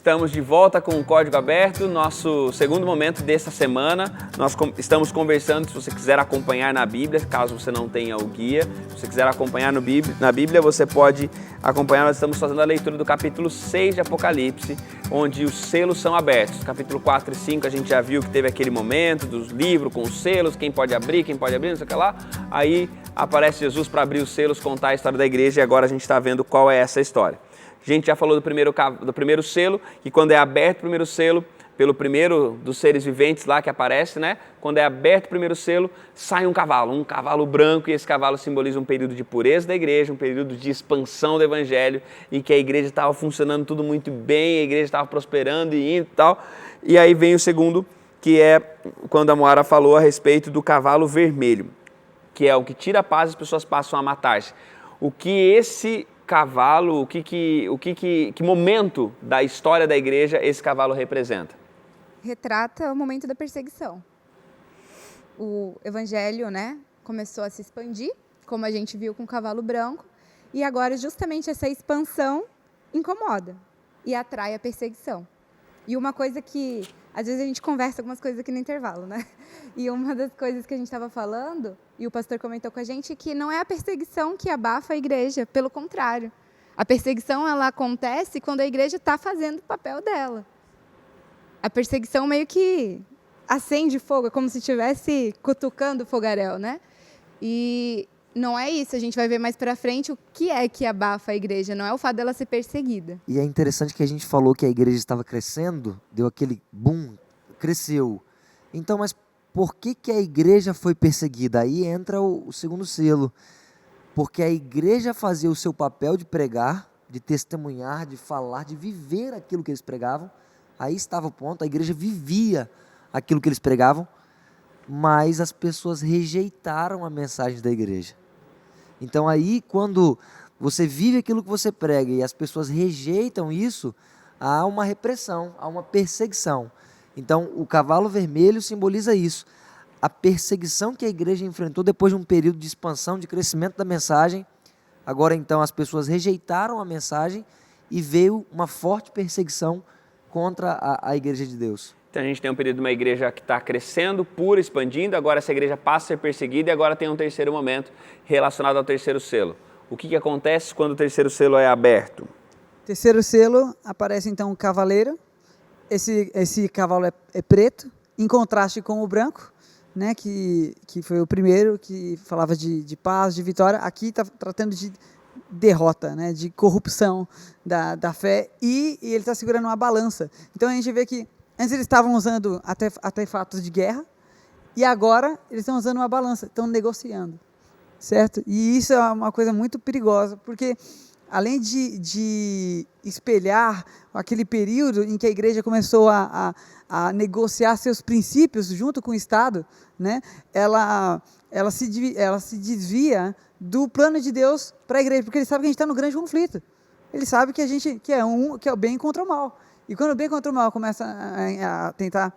Estamos de volta com o Código Aberto, nosso segundo momento dessa semana. Nós estamos conversando, se você quiser acompanhar na Bíblia, caso você não tenha o guia, se você quiser acompanhar na Bíblia, você pode acompanhar. Nós estamos fazendo a leitura do capítulo 6 de Apocalipse, onde os selos são abertos. Capítulo 4 e 5 a gente já viu que teve aquele momento dos livros com os selos, quem pode abrir, não sei o que lá. Aí aparece Jesus para abrir os selos, contar a história da igreja e agora a gente está vendo qual é essa história. A gente já falou do primeiro selo, que quando é aberto o primeiro selo, pelo primeiro dos seres viventes lá que aparece, né? Quando é aberto o primeiro selo, sai um cavalo branco, e esse cavalo simboliza um período de pureza da igreja, um período de expansão do evangelho, em que a igreja estava funcionando tudo muito bem, a igreja estava prosperando e indo e tal. E aí vem o segundo, que é quando a Moara falou a respeito do cavalo vermelho, que é o que tira a paz e as pessoas passam a matar-se. O que esse cavalo, que momento da história da igreja esse cavalo representa? Retrata o momento da perseguição. O evangelho, né, começou a se expandir, como a gente viu com o cavalo branco, e agora justamente essa expansão incomoda e atrai a perseguição. E uma coisa que, às vezes a gente conversa algumas coisas aqui no intervalo, né? E uma das coisas que a gente estava falando, e o pastor comentou com a gente, que não é a perseguição que abafa a igreja, pelo contrário. A perseguição, ela acontece quando a igreja está fazendo o papel dela. A perseguição meio que acende fogo, é como se estivesse cutucando o fogaréu, né? E não é isso, a gente vai ver mais para frente o que é que abafa a igreja, não é o fato dela ser perseguida. E é interessante que a gente falou que a igreja estava crescendo, deu aquele boom, cresceu. Então, mas por que a igreja foi perseguida? Aí entra o segundo selo. Porque a igreja fazia o seu papel de pregar, de testemunhar, de falar, de viver aquilo que eles pregavam. Aí estava o ponto, a igreja vivia aquilo que eles pregavam, mas as pessoas rejeitaram a mensagem da igreja. Então aí, quando você vive aquilo que você prega e as pessoas rejeitam isso, há uma repressão, há uma perseguição. Então, o cavalo vermelho simboliza isso. A perseguição que a igreja enfrentou depois de um período de expansão, de crescimento da mensagem. Agora, então, as pessoas rejeitaram a mensagem e veio uma forte perseguição contra a igreja de Deus. Então a gente tem um período de uma igreja que está crescendo, pura, expandindo, agora essa igreja passa a ser perseguida e agora tem um terceiro momento relacionado ao terceiro selo. O que acontece quando o terceiro selo é aberto? Terceiro selo, aparece então um cavaleiro. Esse cavalo é preto, em contraste com o branco, né, que foi o primeiro que falava de paz, de vitória. Aqui está tratando de derrota, né, de corrupção da fé, e ele está segurando uma balança. Então a gente vê que antes eles estavam usando artefatos de guerra, e agora eles estão usando uma balança, estão negociando, certo? E isso é uma coisa muito perigosa, porque além de espelhar aquele período em que a igreja começou a negociar seus princípios junto com o Estado, né, ela se desvia do plano de Deus para a igreja, porque ele sabe que a gente está no grande conflito. Ele sabe que que é o bem contra o mal. E quando o bem contra o mal começa a tentar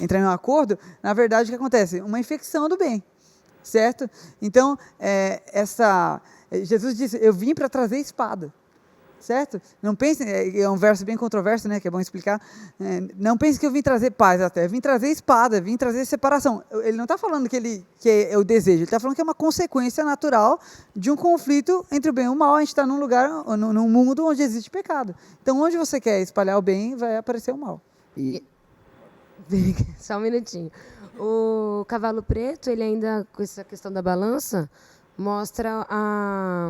entrar em um acordo, na verdade o que acontece? Uma infecção do bem, certo? Então, Jesus disse, eu vim para trazer espada, certo? Não pense, é um verso bem controverso, né, que é bom explicar, não pense que eu vim trazer paz até, vim trazer espada, vim trazer separação. Ele não está falando que é o desejo, ele está falando que é uma consequência natural de um conflito entre o bem e o mal. A gente está num lugar, num mundo onde existe pecado. Então, onde você quer espalhar o bem, vai aparecer o mal. Só um minutinho. O cavalo preto, ele ainda, com essa questão da balança, mostra a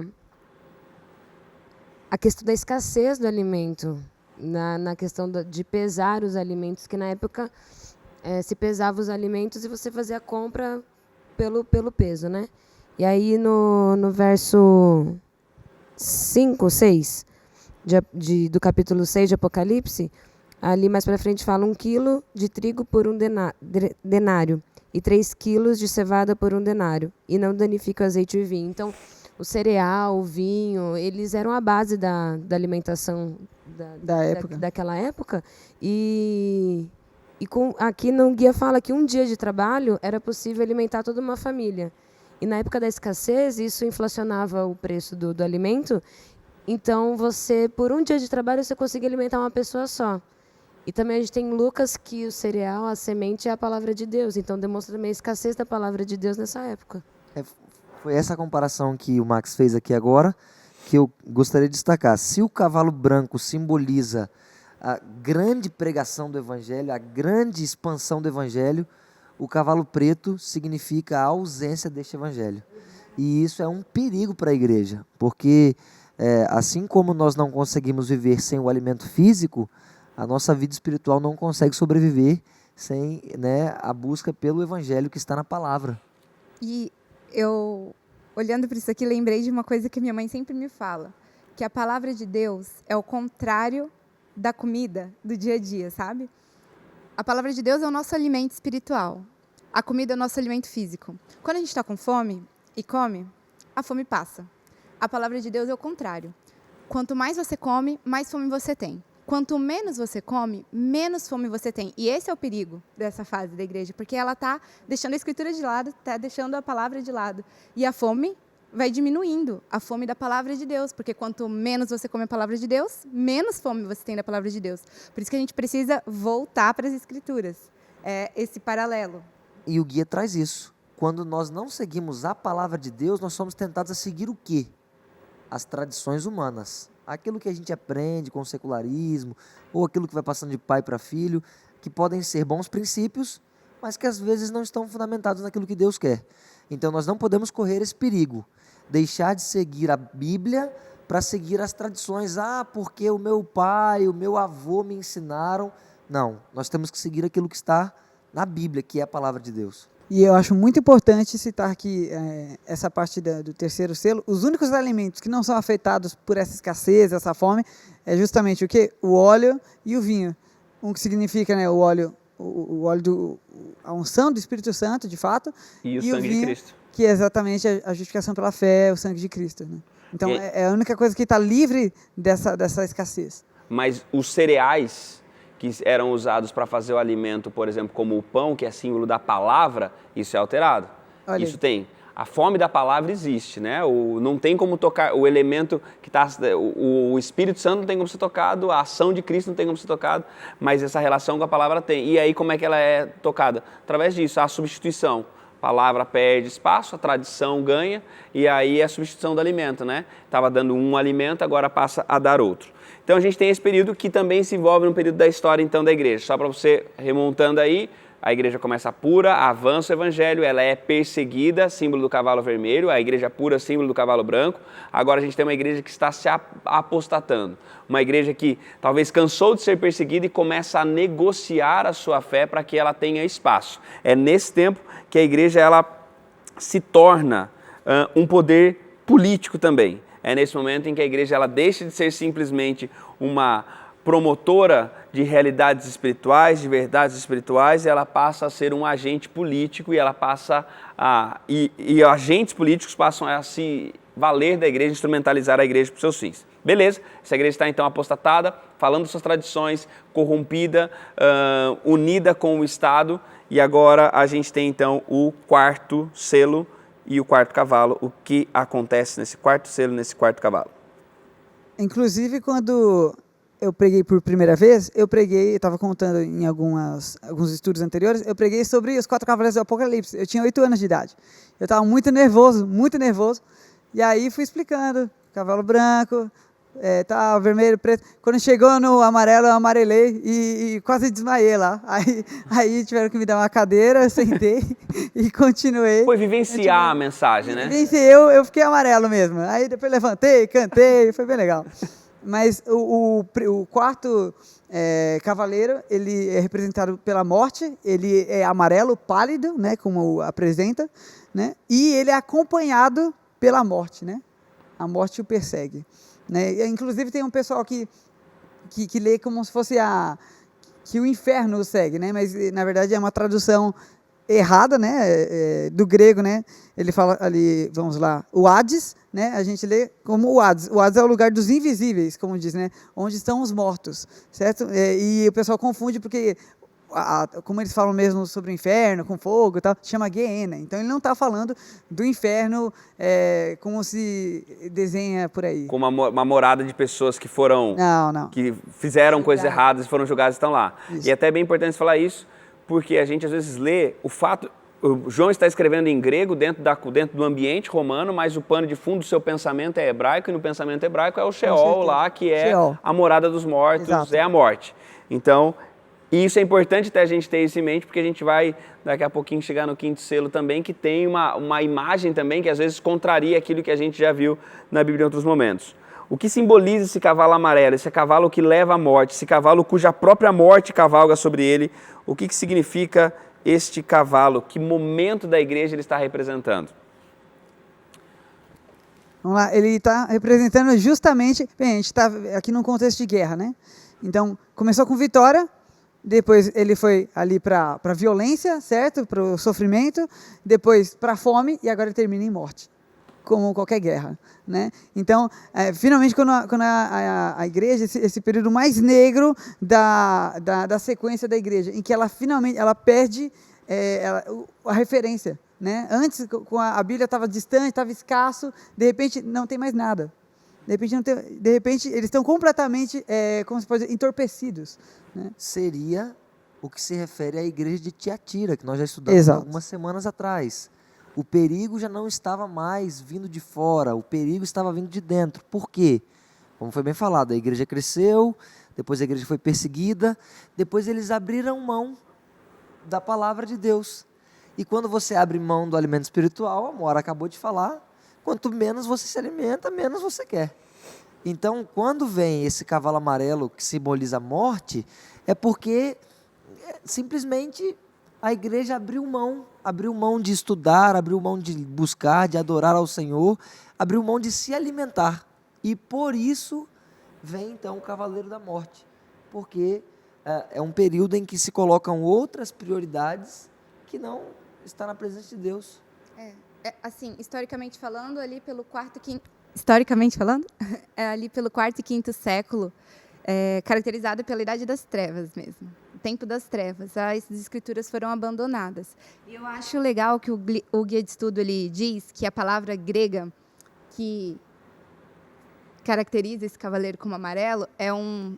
questão da escassez do alimento, na questão de pesar os alimentos, que na época se pesava os alimentos e você fazia a compra pelo peso, né? E aí no verso 5, 6 do capítulo 6 de Apocalipse, ali mais para frente fala 1 quilo de trigo por um denário e 3 quilos de cevada por um denário, e não danifica o azeite e o vinho. Então, o cereal, o vinho, eles eram a base da alimentação daquela época. E aqui no guia fala que um dia de trabalho era possível alimentar toda uma família. E na época da escassez, isso inflacionava o preço do alimento Então, você, por um dia de trabalho, você consegue alimentar uma pessoa só. E também a gente tem em Lucas que o cereal, a semente, é a palavra de Deus. Então, demonstra também a escassez da palavra de Deus nessa época. Foi essa comparação que o Max fez aqui agora que eu gostaria de destacar. Se o cavalo branco simboliza a grande pregação do Evangelho, a grande expansão do Evangelho, o cavalo preto significa a ausência deste Evangelho. E isso é um perigo para a igreja, porque assim como nós não conseguimos viver sem o alimento físico, a nossa vida espiritual não consegue sobreviver sem, né, a busca pelo Evangelho que está na palavra. E eu, olhando para isso aqui, lembrei de uma coisa que minha mãe sempre me fala, que a palavra de Deus é o contrário da comida do dia a dia, sabe? A palavra de Deus é o nosso alimento espiritual. A comida é o nosso alimento físico. Quando a gente está com fome e come, a fome passa. A palavra de Deus é o contrário. Quanto mais você come, mais fome você tem. Quanto menos você come, menos fome você tem. E esse é o perigo dessa fase da igreja, porque ela está deixando a escritura de lado, está deixando a palavra de lado. E a fome vai diminuindo, a fome da palavra de Deus, porque quanto menos você come a palavra de Deus, menos fome você tem da palavra de Deus. Por isso que a gente precisa voltar para as escrituras. É esse paralelo. E o guia traz isso. Quando nós não seguimos a palavra de Deus, nós somos tentados a seguir o quê? As tradições humanas. Aquilo que a gente aprende com o secularismo, ou aquilo que vai passando de pai para filho, que podem ser bons princípios, mas que às vezes não estão fundamentados naquilo que Deus quer. Então nós não podemos correr esse perigo, deixar de seguir a Bíblia para seguir as tradições. Porque o meu pai, o meu avô me ensinaram. Não, nós temos que seguir aquilo que está na Bíblia, que é a palavra de Deus. E eu acho muito importante citar aqui essa parte do terceiro selo. Os únicos alimentos que não são afetados por essa escassez, essa fome, é justamente o quê? O óleo e o vinho. Um que significa, né, o óleo a unção do Espírito Santo, de fato. E o vinho, sangue de Cristo. Que é exatamente a justificação pela fé, o sangue de Cristo. Né? Então, é a única coisa que está livre dessa escassez. Mas os cereais que eram usados para fazer o alimento, por exemplo, como o pão, que é símbolo da palavra, isso é alterado. Olha isso aí. tem. A fome da palavra existe, né? Não tem como tocar, o elemento que está, o Espírito Santo não tem como ser tocado, a ação de Cristo não tem como ser tocado, mas essa relação com a palavra tem. E aí como é que ela é tocada? Através disso, a substituição. A palavra perde espaço, a tradição ganha, e aí é a substituição do alimento, né? Estava dando um alimento, agora passa a dar outro. Então a gente tem esse período que também se envolve no período da história então da igreja. Só para você remontando aí, a igreja começa pura, avança o evangelho, ela é perseguida, símbolo do cavalo vermelho, a igreja pura, símbolo do cavalo branco. Agora a gente tem uma igreja que está se apostatando. Uma igreja que talvez cansou de ser perseguida e começa a negociar a sua fé para que ela tenha espaço. É nesse tempo que a igreja ela se torna um poder político também. É nesse momento em que a igreja ela deixa de ser simplesmente uma promotora de realidades espirituais, de verdades espirituais, e ela passa a ser um agente político e ela passa e agentes políticos passam a se valer da igreja, instrumentalizar a igreja para os seus fins. Beleza, essa igreja está então apostatada, falando suas tradições, corrompida, unida com o Estado, e agora a gente tem então o quarto selo e o quarto cavalo. O que acontece nesse quarto selo, nesse quarto cavalo? Inclusive, quando eu preguei por primeira vez, eu estava contando em alguns estudos anteriores, eu preguei sobre os 4 cavaleiros do Apocalipse. Eu tinha 8 anos de idade. Eu estava muito nervoso, e aí fui explicando, cavalo branco, vermelho, preto. Quando chegou no amarelo, eu amarelei e quase desmaiei lá. Aí tiveram que me dar uma cadeira, eu sentei e continuei. Foi vivenciar a mensagem, né? Eu fiquei amarelo mesmo. Aí depois levantei, cantei, foi bem legal. Mas o quarto cavaleiro, ele é representado pela morte, ele é amarelo, pálido, né, como apresenta, né, e ele é acompanhado pela morte, né? A morte o persegue. Né? Inclusive tem um pessoal que lê como se fosse que o inferno o segue, né? Mas na verdade é uma tradução errada, né? Do grego, né? Ele fala ali, vamos lá, o Hades, né? A gente lê como o Hades. O Hades é o lugar dos invisíveis, como diz, né? Onde estão os mortos, certo? E o pessoal confunde porque como eles falam mesmo sobre o inferno, com fogo e tal, chama Gehenna. Então ele não está falando do inferno como se desenha por aí. Com uma morada de pessoas que foram... Não. que fizeram coisas Julgadas. erradas e foram julgadas e estão lá. Isso. E é até bem importante falar isso, porque a gente às vezes lê o fato... O João está escrevendo em grego dentro do ambiente romano, mas o pano de fundo do seu pensamento é hebraico, e no pensamento hebraico é o Sheol certeza. lá, que é Sheol. a morada dos mortos, Exato. é a morte. Então, isso é importante até a gente ter isso em mente, porque a gente vai daqui a pouquinho chegar no quinto selo também, que tem uma imagem também que às vezes contraria aquilo que a gente já viu na Bíblia em outros momentos. O que simboliza esse cavalo amarelo, esse cavalo que leva à morte, esse cavalo cuja própria morte cavalga sobre ele, o que significa este cavalo? Que momento da igreja ele está representando? Vamos lá, ele está representando justamente... Bem, a gente está aqui num contexto de guerra, né? Então, começou com vitória, depois ele foi ali para a violência, certo? Para o sofrimento, depois para a fome e agora ele termina em morte, como qualquer guerra, né? Então, finalmente, quando a igreja, esse período mais negro da sequência da igreja, em que ela finalmente perde a referência, né? Antes, com a Bíblia estava distante, estava escasso, de repente não tem mais nada. De repente eles estão completamente, como se pode dizer, entorpecidos, né? Seria o que se refere à igreja de Tiatira, que nós já estudamos Exato. algumas semanas atrás. O perigo já não estava mais vindo de fora, o perigo estava vindo de dentro. Por quê? Como foi bem falado, a igreja cresceu, depois a igreja foi perseguida, depois eles abriram mão da palavra de Deus. E quando você abre mão do alimento espiritual, a Mora acabou de falar, quanto menos você se alimenta, menos você quer. Então, quando vem esse cavalo amarelo que simboliza a morte, é porque simplesmente a igreja abriu mão de estudar, abriu mão de buscar, de adorar ao Senhor, abriu mão de se alimentar. E por isso vem então o cavaleiro da morte, porque é um período em que se colocam outras prioridades que não está na presença de Deus. Assim, historicamente falando, ali pelo historicamente falando, ali pelo quarto e quinto século, caracterizado pela Idade das Trevas mesmo, o tempo das trevas. As escrituras foram abandonadas. E eu acho legal que o guia de estudo ele diz que a palavra grega que caracteriza esse cavaleiro como amarelo é um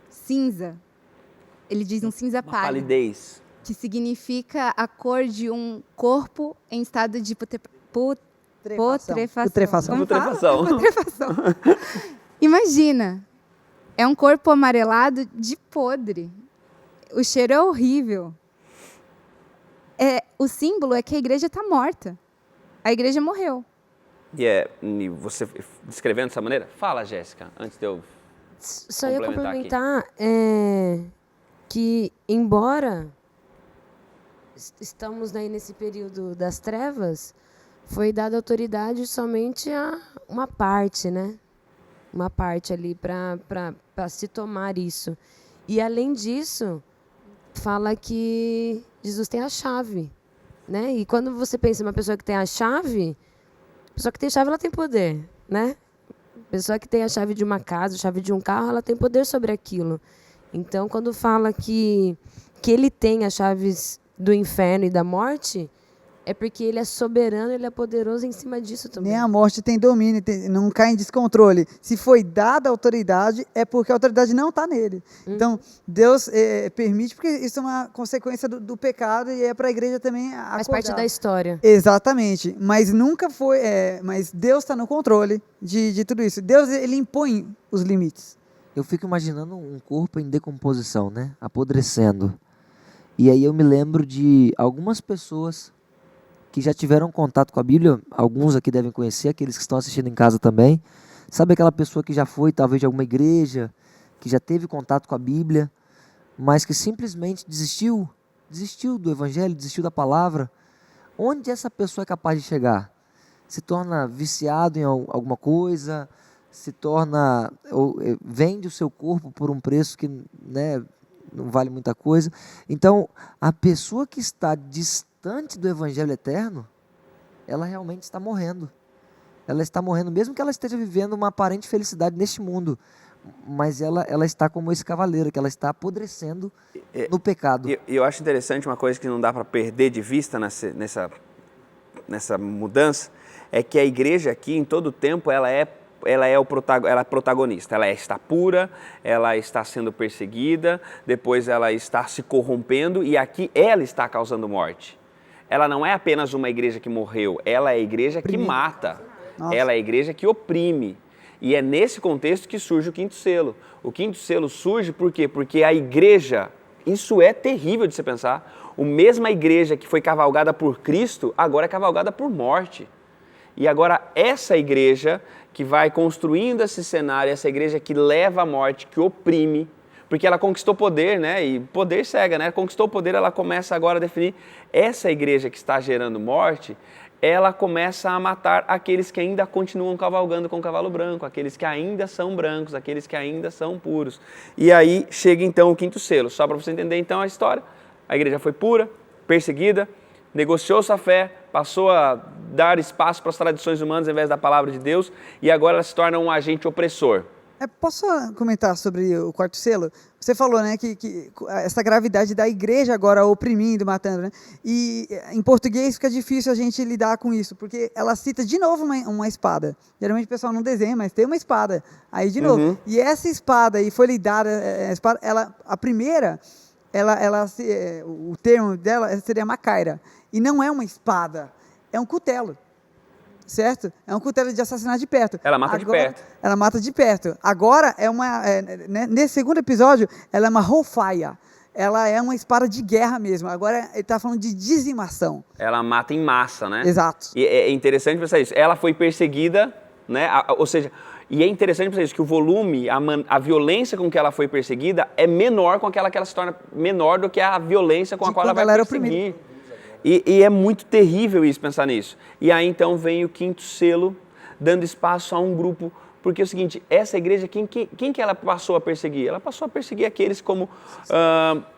cinza. Ele diz um cinza Uma pálido, palidez. que significa a cor de um corpo em estado de putrefação. Como fala? Putrefação. Putrefação. Imagina, é um corpo amarelado de podre. O cheiro é horrível. O símbolo é que a igreja está morta. A igreja morreu. E você descrevendo dessa maneira? Fala, Jéssica, antes de eu Só ia complementar complementar que, embora estamos nesse período das trevas, foi dada autoridade somente a uma parte, né? Uma parte ali para se tomar isso. E, além disso, fala que Jesus tem a chave, né? E quando você pensa em uma pessoa que tem a chave ela tem poder, né? A pessoa que tem a chave de uma casa, a chave de um carro, ela tem poder sobre aquilo. Então, quando fala que ele tem as chaves do inferno e da morte, é porque ele é soberano, ele é poderoso em cima disso também. Nem a morte tem domínio, não cai em descontrole. Se foi dada a autoridade, é porque a autoridade não está nele. Então, Deus permite, porque isso é uma consequência do pecado e é para a igreja também acordar. Faz parte da história. Exatamente, mas nunca foi, mas Deus está no controle de tudo isso. Deus, ele impõe os limites. Eu fico imaginando um corpo em decomposição, né? Apodrecendo. E aí eu me lembro de algumas pessoas que já tiveram contato com a Bíblia, alguns aqui devem conhecer, aqueles que estão assistindo em casa também. Sabe aquela pessoa que já foi talvez de alguma igreja, que já teve contato com a Bíblia, mas que simplesmente desistiu do Evangelho, desistiu da palavra? Onde essa pessoa é capaz de chegar? Se torna viciado em alguma coisa, vende o seu corpo por um preço que, né, não vale muita coisa. Então, a pessoa que está distante do Evangelho eterno, ela realmente está morrendo. Ela está morrendo, mesmo que ela esteja vivendo uma aparente felicidade neste mundo, mas ela está como esse cavaleiro, que ela está apodrecendo no pecado. E eu acho interessante uma coisa que não dá para perder de vista nessa mudança, é que a igreja aqui, em todo o tempo, ela é protagonista. Ela está pura, ela está sendo perseguida, depois ela está se corrompendo e aqui ela está causando morte. Ela não é apenas uma igreja que morreu, ela é a igreja que mata. Nossa. Ela é a igreja que oprime. E é nesse contexto que surge o quinto selo. O quinto selo surge por quê? Porque a igreja, isso é terrível de se pensar, a mesma igreja que foi cavalgada por Cristo, agora é cavalgada por morte. E agora essa igreja que vai construindo esse cenário, essa igreja que leva à morte, que oprime, porque ela conquistou poder, né? E poder cega, né? Conquistou poder, ela começa agora a definir essa igreja que está gerando morte, ela começa a matar aqueles que ainda continuam cavalgando com o cavalo branco, aqueles que ainda são brancos, aqueles que ainda são puros. E aí chega então o quinto selo. Só para você entender então a história, a igreja foi pura, perseguida, negociou sua fé, passou a dar espaço para as tradições humanas ao invés da palavra de Deus e agora ela se torna um agente opressor. Posso comentar sobre o quarto selo? Você falou, né, que essa gravidade da igreja agora oprimindo, matando, né? E em português fica difícil a gente lidar com isso, porque ela cita de novo uma espada. Geralmente o pessoal não desenha, mas tem uma espada. Aí de novo. E essa espada aí foi lhe dada, a primeira, o termo dela seria macaira. E não é uma espada, é um cutelo. Certo? É um cutelo de assassinar de perto. Ela mata de perto. Ela mata de perto. Agora, nesse segundo episódio, ela é uma Hellfire. Ela é uma espada de guerra mesmo. Agora, ele está falando de dizimação. Ela mata em massa, né? Exato. E é interessante pensar isso. Ela foi perseguida, né? Ou seja, e é interessante pensar isso, que o volume, a violência com que ela foi perseguida é menor com aquela que ela se torna menor do que a violência com a qual ela vai perseguir. E é muito terrível isso, pensar nisso. E aí então vem o quinto selo, dando espaço a um grupo. Porque é o seguinte, essa igreja, quem que ela passou a perseguir? Ela passou a perseguir aqueles, como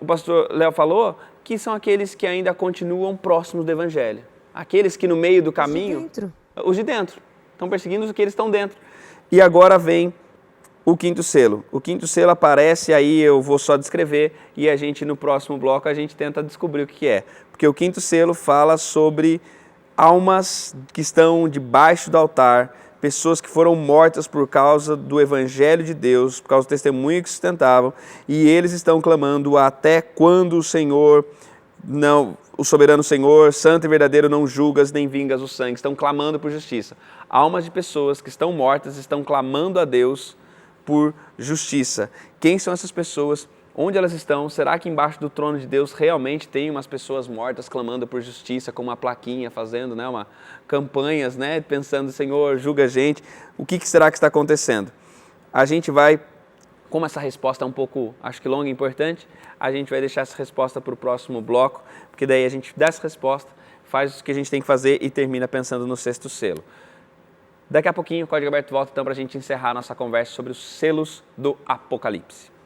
o pastor Léo falou, que são aqueles que ainda continuam próximos do evangelho. Aqueles que no meio do caminho... Os de dentro. Estão perseguindo os que eles estão dentro. E agora vem o quinto selo. O quinto selo aparece, aí eu vou só descrever e a gente no próximo bloco a gente tenta descobrir o que é. Porque o quinto selo fala sobre almas que estão debaixo do altar, pessoas que foram mortas por causa do evangelho de Deus, por causa do testemunho que sustentavam, e eles estão clamando até quando o Senhor não... O soberano Senhor, santo e verdadeiro, não julgas nem vingas o sangue. Estão clamando por justiça. Almas de pessoas que estão mortas estão clamando a Deus por justiça. Quem são essas pessoas? Onde elas estão? Será que embaixo do trono de Deus realmente tem umas pessoas mortas clamando por justiça, com uma plaquinha, fazendo, né, campanhas, né, pensando, Senhor, julga a gente? O que será que está acontecendo? A gente vai, como essa resposta é um pouco, acho que longa e importante, a gente vai deixar essa resposta para o próximo bloco, porque daí a gente dá essa resposta, faz o que a gente tem que fazer e termina pensando no sexto selo. Daqui a pouquinho o Código Aberto volta então para a gente encerrar a nossa conversa sobre os selos do Apocalipse.